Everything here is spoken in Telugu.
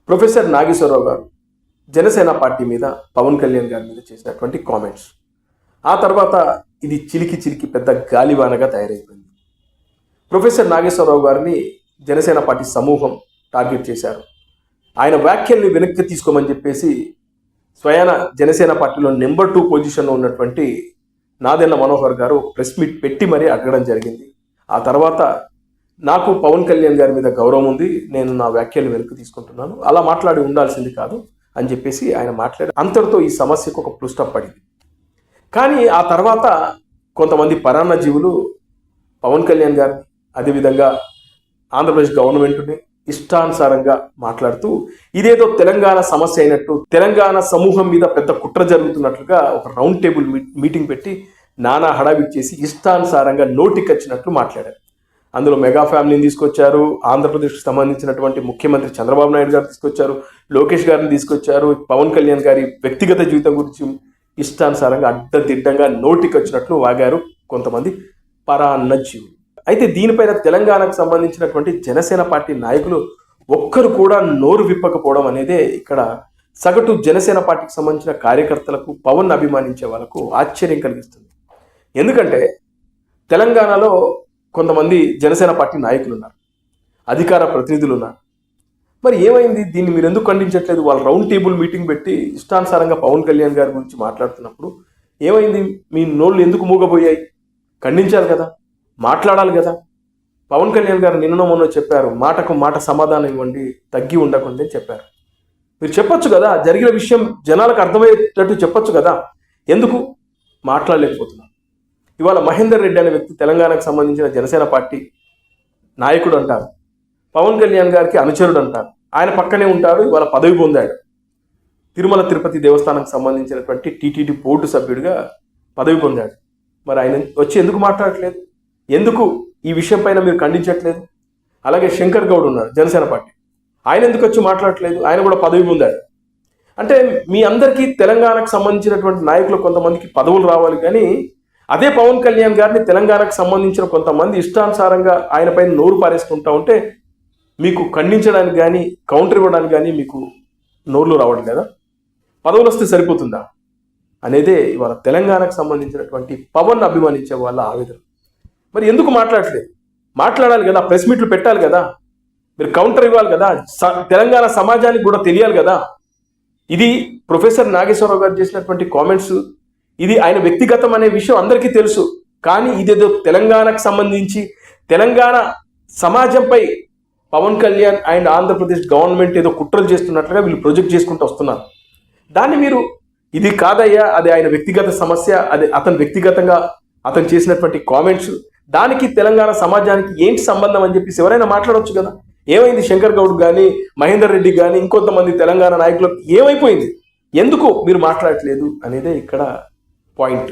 ప్రొఫెసర్ నాగేశ్వరరావు గారు జనసేన పార్టీ మీద పవన్ కళ్యాణ్ గారి మీద చేసినటువంటి కామెంట్స్, ఆ తర్వాత ఇది చిలికి చిలికి పెద్ద గాలివానగా తయారైపోయింది. ప్రొఫెసర్ నాగేశ్వరరావు గారిని జనసేన పార్టీ సమూహం టార్గెట్ చేశారు. ఆయన వ్యాఖ్యల్ని వెనక్కి తీసుకోమని చెప్పేసి స్వయాన జనసేన పార్టీలో నెంబర్ 2 పొజిషన్లో ఉన్నటువంటి నాదెళ్ల మనోహర్ గారు ఒక ప్రెస్ మీట్ పెట్టి మరీ అడగడం జరిగింది. ఆ తర్వాత నాకు పవన్ కళ్యాణ్ గారి మీద గౌరవం ఉంది, నేను నా వ్యాఖ్యలు వెనక్కి తీసుకుంటున్నాను, అలా మాట్లాడి ఉండాల్సింది కాదు అని చెప్పేసి ఆయన మాట్లాడి అంతటితో ఈ సమస్యకు ఒక ఫుల్ స్టాప్ పడింది. కానీ ఆ తర్వాత కొంతమంది పరాన్న జీవులు పవన్ కళ్యాణ్ గారిని, అదేవిధంగా ఆంధ్రప్రదేశ్ గవర్నమెంట్ని ఇష్టానుసారంగా మాట్లాడుతూ ఇదేదో తెలంగాణ సమస్య అయినట్టు, తెలంగాణ సమూహం మీద పెద్ద కుట్ర జరుగుతున్నట్లుగా ఒక రౌండ్ టేబుల్ మీటింగ్ పెట్టి నానా హడావిడి చేసి ఇష్టానుసారంగా నోటికొచ్చినట్లు మాట్లాడారు. అందులో మెగా ఫ్యామిలీని తీసుకొచ్చారు, ఆంధ్రప్రదేశ్కి సంబంధించినటువంటి ముఖ్యమంత్రి చంద్రబాబు నాయుడు గారు తీసుకొచ్చారు, లోకేష్ గారిని తీసుకొచ్చారు, పవన్ కళ్యాణ్ గారి వ్యక్తిగత జీవితం గురించి ఇష్టానుసారంగా అడ్డదిడ్డంగా నోటికొచ్చినట్లు వాగారు కొంతమంది పరాన్న జీవులు. అయితే దీనిపైన తెలంగాణకు సంబంధించినటువంటి జనసేన పార్టీ నాయకులు ఒక్కరు కూడా నోరు విప్పకపోవడం అనేదే ఇక్కడ సగటు జనసేన పార్టీకి సంబంధించిన కార్యకర్తలకు, పవన్ అభిమానించే వాళ్ళకు ఆశ్చర్యం కలిగిస్తుంది. ఎందుకంటే తెలంగాణలో కొంతమంది జనసేన పార్టీ నాయకులు ఉన్నారు, అధికార ప్రతినిధులు ఉన్నారు. మరి ఏమైంది? దీన్ని మీరు ఎందుకు ఖండించట్లేదు? వాళ్ళు రౌండ్ టేబుల్ మీటింగ్ పెట్టి ఇష్టానుసారంగా పవన్ కళ్యాణ్ గారి గురించి మాట్లాడుతున్నప్పుడు ఏమైంది? మీ నోళ్ళు ఎందుకు మూగబోయాయి? ఖండించాలి కదా, మాట్లాడాలి కదా. పవన్ కళ్యాణ్ గారు నిన్న మొన్న చెప్పారు, మాటకు మాట సమాధానం ఇవ్వండి, తగ్గి ఉండకుండా అని చెప్పారు. మీరు చెప్పొచ్చు కదా, జరిగిన విషయం జనాలకు అర్థమయ్యేటట్టు చెప్పొచ్చు కదా, ఎందుకు మాట్లాడలేకపోతున్నారు? ఇవాళ మహేందర్ రెడ్డి అనే వ్యక్తి తెలంగాణకు సంబంధించిన జనసేన పార్టీ నాయకుడు అంటారు, పవన్ కళ్యాణ్ గారికి అనుచరుడు అంటారు, ఆయన పక్కనే ఉంటాడు, ఇవాళ పదవి పొందాడు, తిరుమల తిరుపతి దేవస్థానానికి సంబంధించినటువంటి టీటీడీ బోర్డు సభ్యుడిగా పదవి పొందాడు. మరి ఆయన వచ్చి ఎందుకు మాట్లాడట్లేదు? ఎందుకు ఈ విషయం పైన మీరు ఖండించట్లేదు? అలాగే శంకర్ గౌడ్ ఉన్నారు జనసేన పార్టీ, ఆయన ఎందుకు వచ్చి మాట్లాడట్లేదు? ఆయన కూడా పదవి పొందాడు. అంటే మీ అందరికీ తెలంగాణకు సంబంధించినటువంటి నాయకులు కొంతమందికి పదవులు రావాలి, కానీ అదే పవన్ కళ్యాణ్ గారిని తెలంగాణకు సంబంధించిన కొంతమంది ఇష్టానుసారంగా ఆయన పైన నోరు పారేసుకుంటా ఉంటే మీకు ఖండించడానికి కానీ కౌంటర్ ఇవ్వడానికి కానీ మీకు నోర్లు రావడం కదా. పదవులు వస్తే సరిపోతుందా అనేదే ఇవాళ తెలంగాణకు సంబంధించినటువంటి పవన్ అభిమానించే వాళ్ళ ఆవేదన. మరి ఎందుకు మాట్లాడట్లేదు? మాట్లాడాలి కదా, ప్రెస్ మీట్లు పెట్టాలి కదా, మీరు కౌంటర్ ఇవ్వాలి కదా, తెలంగాణ సమాజానికి కూడా తెలియాలి కదా. ఇది ప్రొఫెసర్ నాగేశ్వరరావు గారు చేసినటువంటి కామెంట్స్, ఇది ఆయన వ్యక్తిగతం అనే విషయం అందరికీ తెలుసు. కానీ ఇదేదో తెలంగాణకు సంబంధించి తెలంగాణ సమాజంపై పవన్ కళ్యాణ్ అండ్ ఆంధ్రప్రదేశ్ గవర్నమెంట్ ఏదో కుట్రలు చేస్తున్నట్లుగా వీళ్ళు ప్రొజెక్ట్ చేసుకుంటూ వస్తున్నారు. దాన్ని మీరు ఇది కాదయ్యా, అది ఆయన వ్యక్తిగత సమస్య, అది అతను వ్యక్తిగతంగా అతను చేసినటువంటి కామెంట్స్, దానికి తెలంగాణ సమాజానికి ఏంటి సంబంధం అని చెప్పేసి ఎవరైనా మాట్లాడవచ్చు కదా. ఏమైంది? శంకర్ గౌడ్ కానీ, మహేందర్ రెడ్డి కానీ, ఇంకొంతమంది తెలంగాణ నాయకులకు ఏమైపోయింది? ఎందుకు మీరు మాట్లాడట్లేదు అనేదే ఇక్కడ పాయింట్.